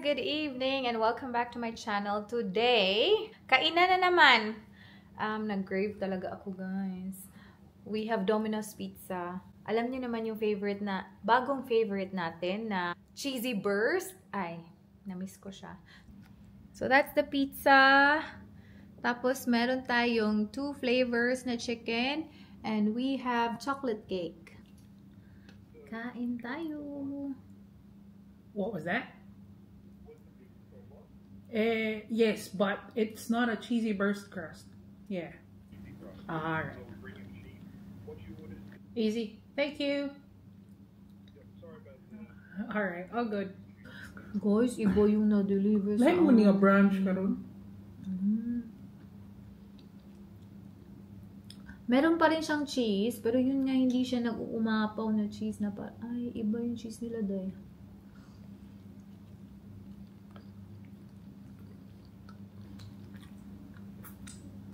good evening, and welcome back to my channel. Today, kainan na naman. Nag-crave talaga ako, guys. We have Domino's Pizza. Alam niyo naman yung bagong favorite natin na Cheesy Burst. Ay, na-miss ko siya. So, that's the pizza. Tapos, meron tayong 2 flavors na chicken. And we have chocolate cake. Kain tayo. What was that? Yes, but it's not a cheesy burst crust. Yeah. Alright. Easy. Thank you. Alright, all good. Guys, iba yung na-deliver sa Like mo niya brunch karon. Meron pa rin siyang cheese, pero yun nga hindi siya nag-uumapaw na cheese na pa. Ay, iba yung cheese nila dahil.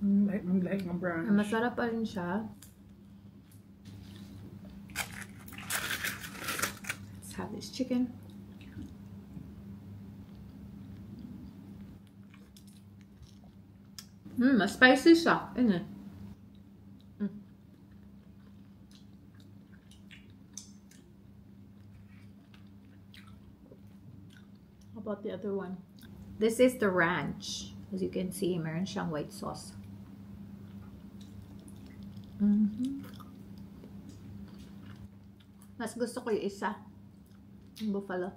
Like a brunch. Masarap pa rin siya. Let's have this chicken. Mas spicy siya. Ano? How about the other one? This is the ranch. As you can see, meron siyang white sauce. Mas gusto ko yung isa. Yung buffalo.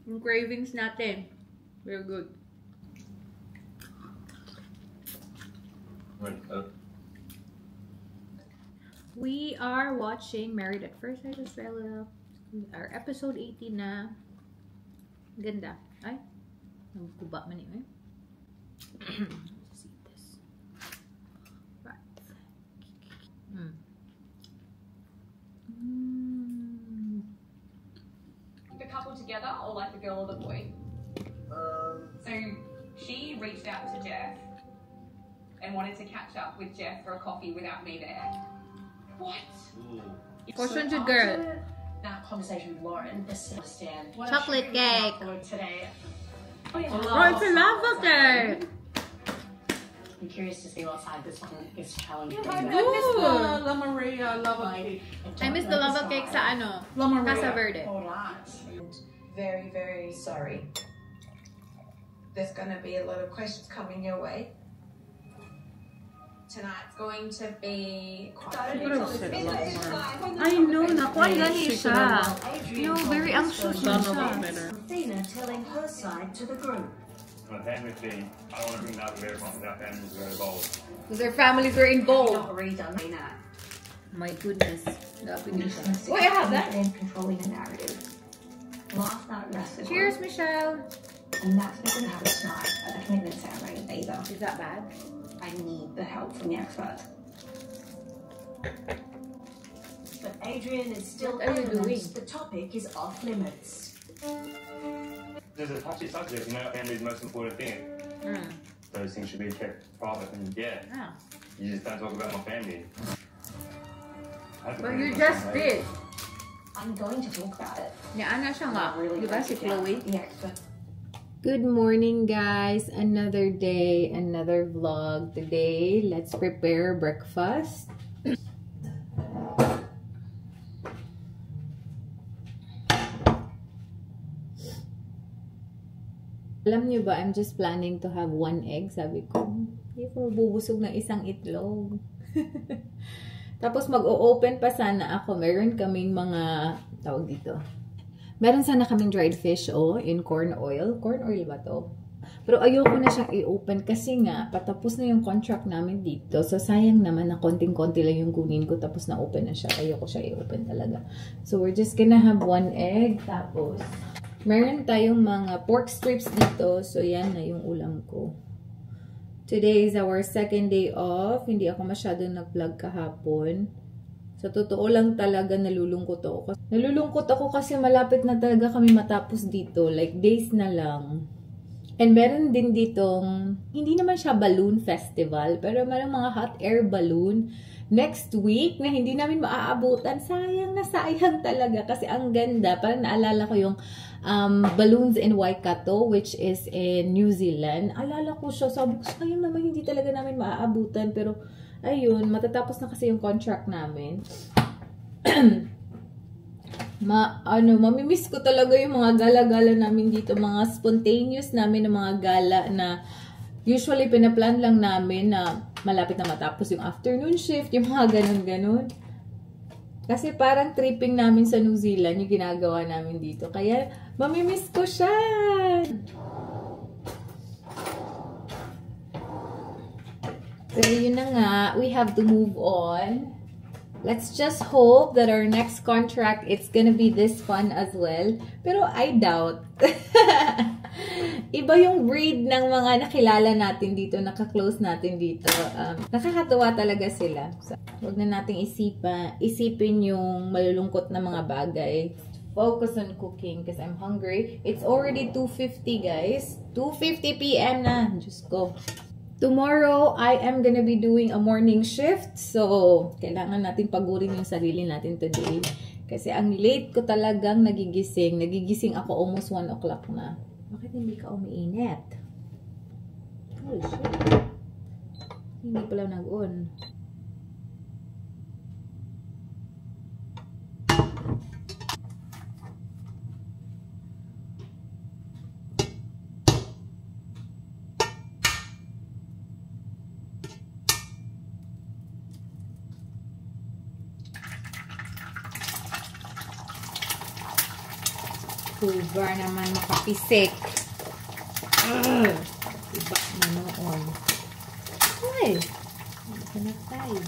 Yung cravings natin. Very good. We are watching Married at First Sight Australia. Our episode 18 na. Ganda. Ay. Nagkuba man yun eh. The couple together or like the girl or the boy? So she reached out to Jeff and wanted to catch up with Jeff for a coffee without me there. What? Portion to girl. That conversation with Lauren, just to understand what Chocolate cake. Today. Oh, it's a lava cake. I'm curious to see what side this one is challenging. I miss the La Maria lava cake. I miss the lava cake sa ano? La Maria. Casa Verde. Alright. Very, very sorry. There's going to be a lot of questions coming your way. Tonight's going to be quite I know, nakuha gani siya. You know, very anxious na siya. Athena telling her side to the group. My family thing, I don't want to bring that very far because our families are involved. Because their families were involved. Not redone that. My goodness. Wait, I have that. And controlling the narrative. Laugh that rest. Cheers, Michelle. And that's not going to happen tonight at the commitment ceremony either. Is that bad? I need the help from the expert. But Adrian is still What are you doing? The topic is off limits. There's a touchy subject, you know, family's most important thing. Those things should be kept private, and yeah, you just don't talk about my family. But you just did. I'm going to talk about it. Yeah, ana siya nga. Diba si Chloe? The expert. Good morning, guys. Another day, another vlog. Today, let's prepare breakfast. Alam niyo ba, I'm just planning to have 1 egg. Sabi ko, hindi ko bubusog ng isang itlog. Tapos mag-o-open pa sana ako. Meron kaming mga, tawag dito. Meron sana kaming dried fish, in corn oil. Corn oil ba to? Pero ayoko na siyang i-open kasi nga, patapos na yung contract namin dito. So, sayang naman na konting-konti lang yung kunin ko tapos na-open na siya. Ayoko siya i-open talaga. So, we're just gonna have 1 egg. Tapos, meron tayong mga pork strips dito. So, yan na yung ulam ko. Today is our 2nd day off. Hindi ako masyadong nag-vlog kahapon. Sa totoo lang talaga nalulungkot ako. Nalulungkot ako kasi malapit na talaga kami matapos dito. Like days na lang. And meron din ditong, hindi naman siya balloon festival, pero meron mga hot air balloon next week na hindi namin maaabutan. Sayang na sayang talaga kasi ang ganda. Parang naalala ko yung balloons in Waikato, which is in New Zealand. Alala ko siya. Sabi ko, sayang naman hindi talaga namin maaabutan. Pero ayun, matatapos na kasi yung contract namin. Mamimiss ko talaga yung mga gala-gala namin dito, mga spontaneous namin na mga gala na usually pinaplan lang namin na malapit na matapos yung afternoon shift, yung mga ganun-ganun. Kasi parang tripping namin sa New Zealand yung ginagawa namin dito. Kaya mamimiss ko siya! Pero yun na nga, we have to move on. Let's just hope that our next contract, it's gonna be this fun as well. Pero I doubt. Iba yung breed ng mga nakilala natin dito, naka-close natin dito. Nakakatuwa talaga sila. So, huwag na nating isipin yung malulungkot na mga bagay. Focus on cooking because I'm hungry. It's already 2:50 guys. 2:50 p.m. na. Diyos ko. Tomorrow, I am gonna be doing a morning shift. So, kailangan natin pagurin yung sarili natin today. Kasi ang late ko talagang nagigising. Nagigising ako almost 1 o'clock na. Bakit hindi ka umiinit? Oh, shit. Hindi pala nag-on. Sugar naman makapisik. Iba na noon. Ay! Hindi ka na tayo.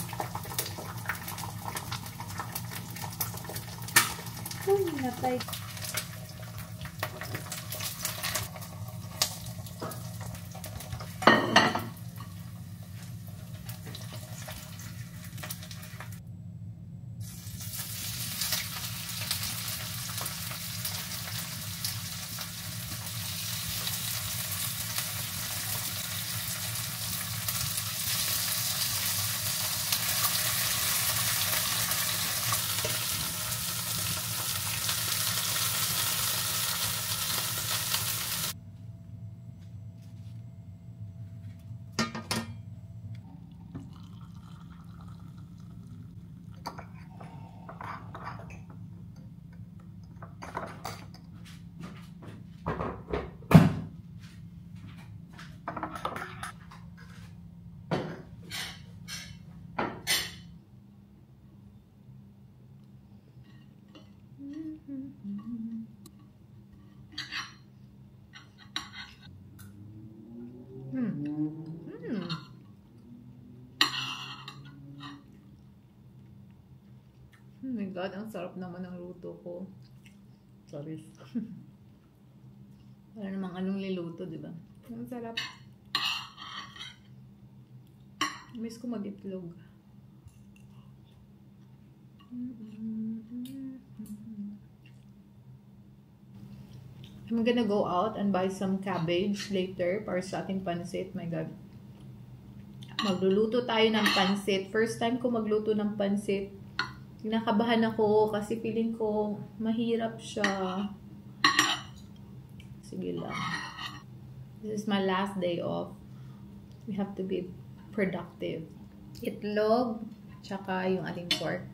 Uy, natay. Oh my God, ang sarap naman ng luto ko. Sorry. Wala namang anong niluto, di ba? Ang sarap. Miss ko mag-itlog. I'm gonna go out and buy some cabbage later para sa ating pansit. My God. Magluluto tayo ng pansit. First time ko magluto ng pansit. Kinakabahan ako kasi feeling ko mahirap siya. Sige lang. This is my last day off. We have to be productive. Itlog, tsaka yung ating pork.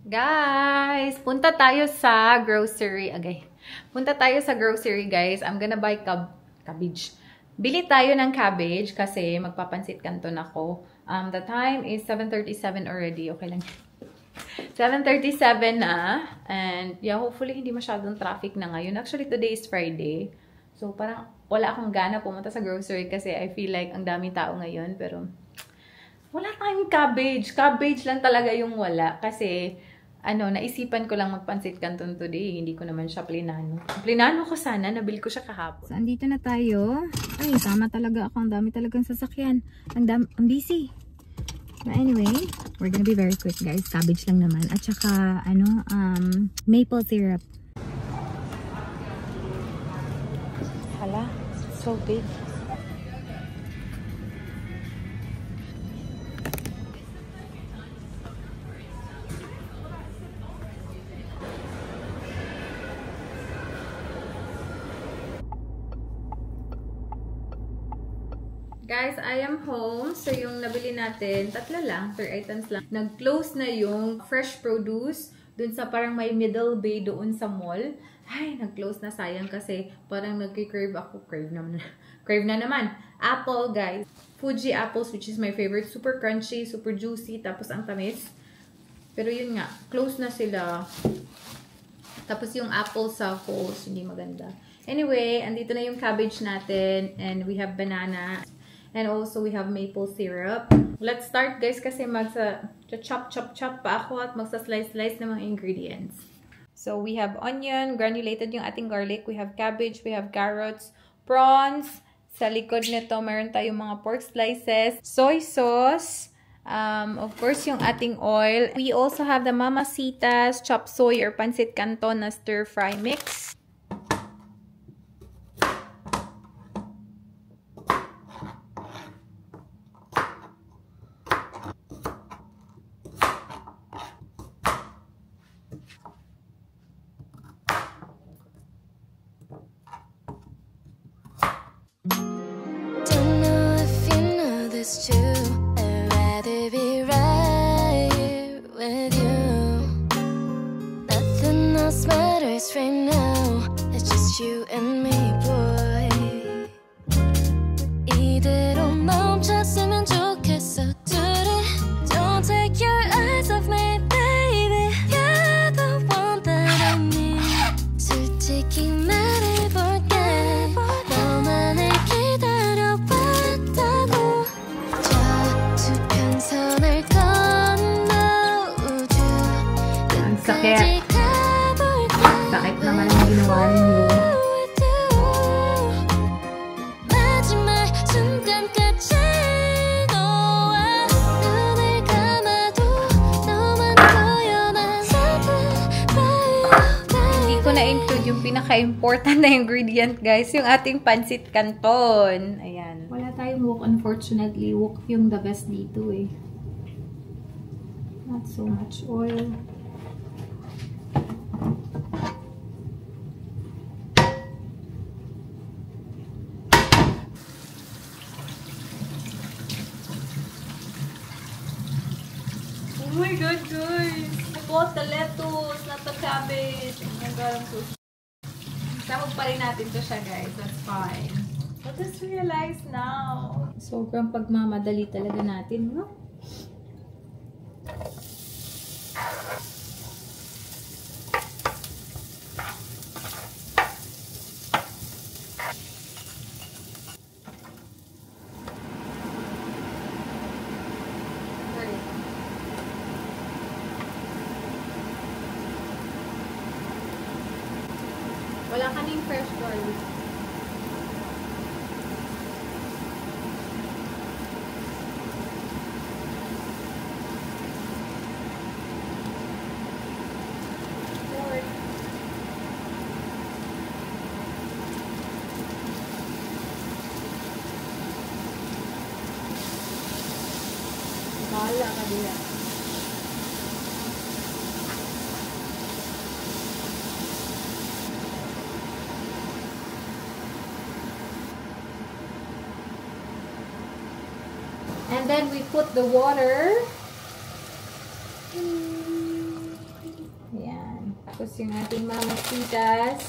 Guys, punta tayo sa grocery. Punta tayo sa grocery, guys. I'm gonna buy cabbage. Bili tayo ng cabbage kasi magpapansit canton ako. The time is 7:37 already. Okay lang. 7:37 na. And yeah, hopefully hindi masyadong traffic na ngayon. Actually, today is Friday. So, parang wala akong gana pumunta sa grocery kasi I feel like ang daming tao ngayon. Pero, wala tayong cabbage. Cabbage lang talaga yung wala. Kasi, naisipan ko lang magpansit canton today. Hindi ko naman siya plinano. Plinano ko sana, nabili ko siya kahapon. So, andito na tayo. Ay, tama talaga ako. Ang dami talagang sasakyan. Ang busy. But anyway, we're gonna be very quick, guys. Cabbage lang naman. At saka, maple syrup. Hala, so big. Guys, I am home. So, yung nabili natin, 3 lang, 3 items lang. Nag-close na yung fresh produce dun sa parang may middle bay doon sa mall. Ay, nag-close na, sayang kasi parang nagki-crave ako. Crave na naman. Apple, guys. Fuji apples, which is my favorite. Super crunchy, super juicy, tapos ang tamis. Pero yun nga, close na sila. Tapos yung apple sa Coles, hindi maganda. Anyway, andito na yung cabbage natin. And we have banana. And also, we have maple syrup. Let's start, guys, kasi chop pa ako at magsa-slice ng mga ingredients. So, we have onion, granulated yung ating garlic. We have cabbage, we have carrots, prawns. Sa likod nito, meron tayong mga pork slices, soy sauce, of course, yung ating oil. We also have the Mamacitas chop soy or pancit canton na stir-fry mix. Too. I'd rather be right here with you. Nothing else matters right now. It's just you and me, boy. 이대로 멈췄으면 좋겠어, 둘이. Don't take your eyes off me, baby. You're the one that I need. 솔직히 말해볼게. 너만을 기다려봤다고. 선을 건너 우주 sakit. Sakit naman ang ginawa niyo. 마지막 순간까지 너와 눈을 감아도 너만 보여 난 Hindi ko na-include yung pinaka-important na ingredient, guys. Yung ating pancit canton. Ayan. Wala tayong wok, unfortunately. Wok yung the best dito eh. Not so much oil. Oh my God, guys! I bought the lettuce, not the cabbage. Oh my God, I'm so Sabog pa rin natin to siya, guys. That's fine. I just realized now. Sobrang pagmamadali talaga natin, no? Wala kaming fresh garlic. Bahala ka diya. And then we put the water. Ayan. Tapos yung ating Mamacitas.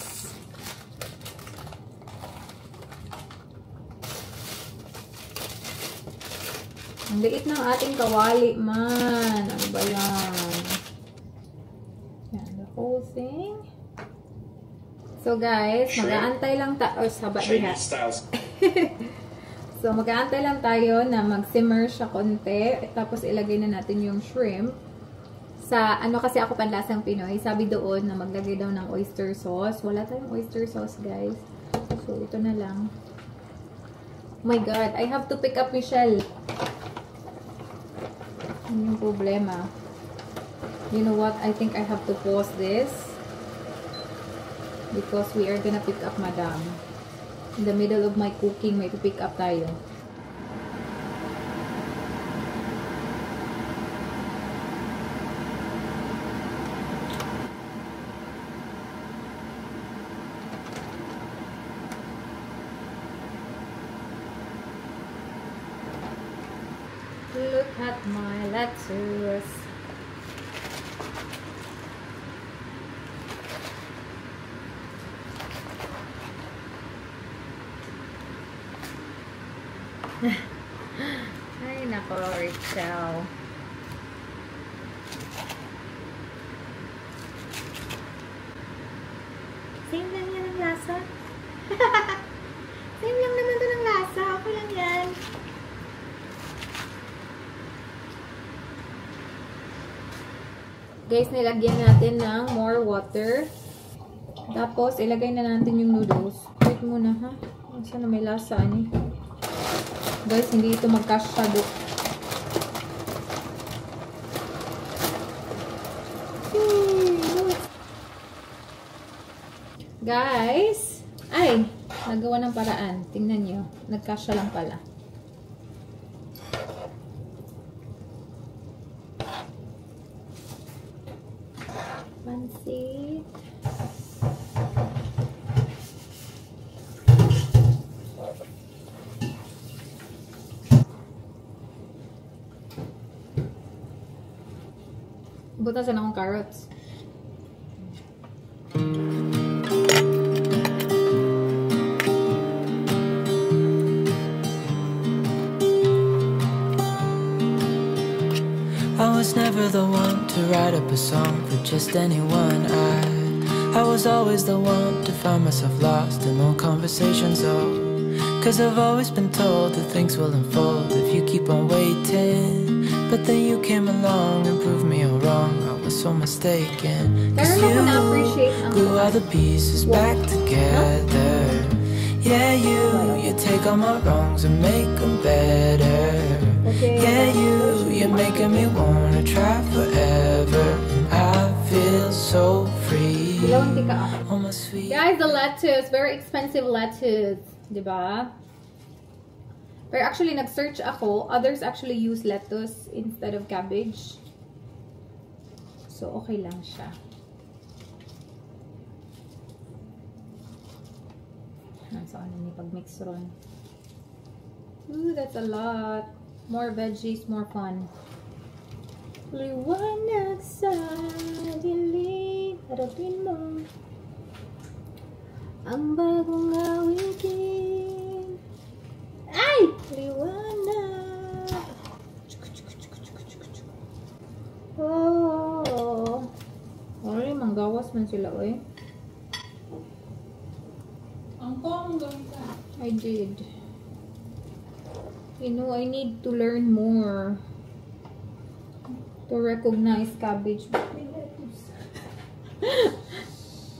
Ang liit ng ating kawali man. Ano ba yan? Yan, the whole thing. So guys, mag-aantay lang tayo. Oh, saba diha. So, mag-aantay lang tayo na mag-simmer siya konti. Tapos, ilagay na natin yung shrimp. Sa, ano kasi ako panlasang Pinoy, sabi doon na maglagay daw ng oyster sauce. Wala tayong oyster sauce, guys. So, ito na lang. Oh my God, I have to pick up Michelle. Ano yung problema? You know what? I think I have to pause this. Because we are gonna pick up Madam. In the middle of my cooking, may to pick up tayo. Look at my lettuce. Ay, nako, Rachel. Same lang yan ang lasa. Same lang naman ito ng lasa. Okay lang yan. Guys, nilagyan natin ng more water. Tapos, ilagay na natin yung noodles. Wait muna, ha? Sana may lasa, ani. Guys, hindi ito magkasyado. Guys, ay, nagawa ng paraan. Tingnan nyo. Nagkasya lang pala. Pansit. Butasan akong carrots. I was never the one to write up a song for just anyone. I was always the one to find myself lost in old conversations. Oh, 'cause I've always been told that things will unfold if you keep on waiting. But then you came along and proved me all wrong. I was so mistaken. 'Cause you glue all the pieces back together. Yeah, you take all my wrongs and make them better. Yeah, you're making me wanna try forever. I feel so free. Oh, my sweet. Guys, the lettuce, very expensive lettuce, diba? Pero actually, nag-search ako. Others actually use lettuce instead of cabbage. So, okay lang siya. So, ano ni pag-mix ron. Ooh, that's a lot. More veggies, more fun. Liwanag sa dilim, harapin mo ang bagong awitin. Ay! Liwanag! Oh! Ay, manggawas man sila, eh. I did. You know, I need to learn more to recognize cabbage.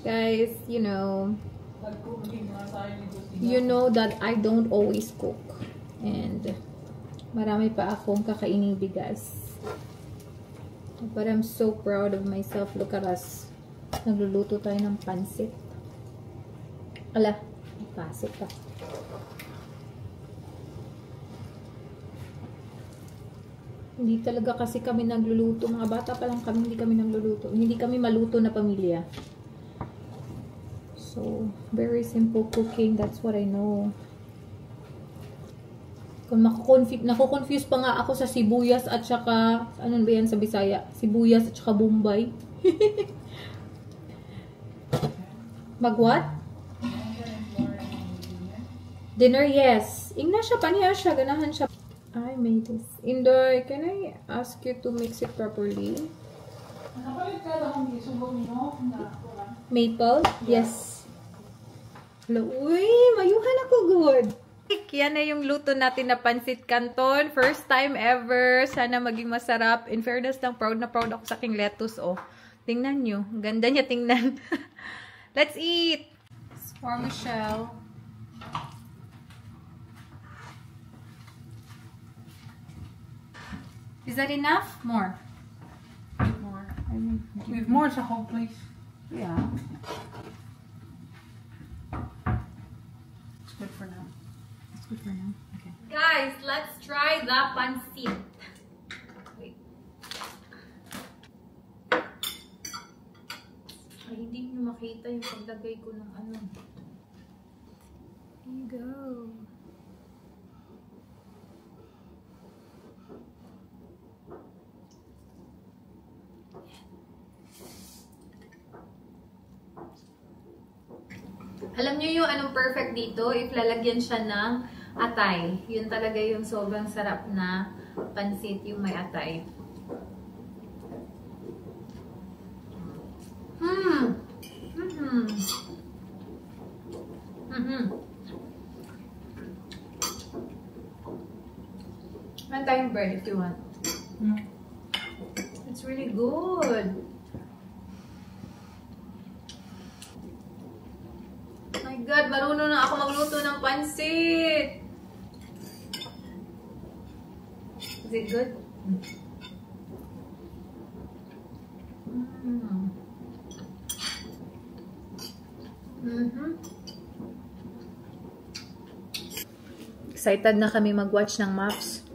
Guys, you know that I don't always cook. And marami pa akong kakaining bigas. But I'm so proud of myself. Look at us. Nagluluto tayo ng pansit. Ala, pansit pa. Hindi talaga kasi kami nagluluto. Mga bata pa lang kami, hindi kami nagluluto. Hindi kami maluto na pamilya. So, very simple cooking. That's what I know. Kung nako-confuse pa nga ako sa sibuyas at saka, ano ba yan sa Bisaya? Sibuyas at saka Bombay. Mag-what? Dinner, yes. Ingna siya, paniya siya, ganahan siya. I made this. Indoy, can I ask you to mix it properly? Maple? Yes. Uy, mayuhan ako good. Yan na yung luto natin na pancit canton. First time ever. Sana maging masarap. In fairness lang, proud na proud ako sa aking lettuce, oh. Tingnan nyo. Ganda niya tingnan. Let's eat! It's for Michelle. Is that enough? More? More. We have more to whole place. Yeah. It's good for now. It's good for now. Okay. Guys, let's try the pancit. Wait. Ay, hindi nyo makita yung paglagay ko ng ano. Here you go. Alam niyo yung anong perfect dito? If lalagyan siya ng atay. Yun talaga yung sobrang sarap na pansit, yung may atay. And tayong bread if you want. It's really good. God, marunong na ako magluto ng pansit. Is it good? Excited na kami mag-watch ng MAFS.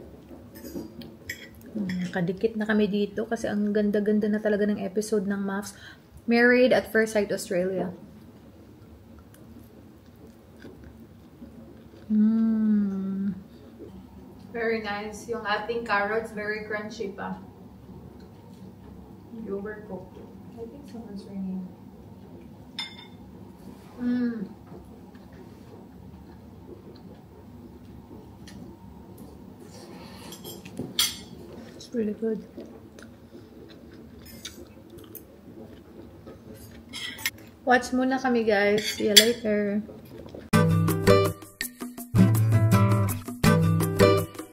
Nakadikit na kami dito kasi ang ganda-ganda na talaga ng episode ng MAFS. Married at First Sight Australia. Very nice. Yung ating carrots, very crunchy pa. Hindi overcooked. I think someone's ringing. It's really good. Watch muna kami, guys. See you later.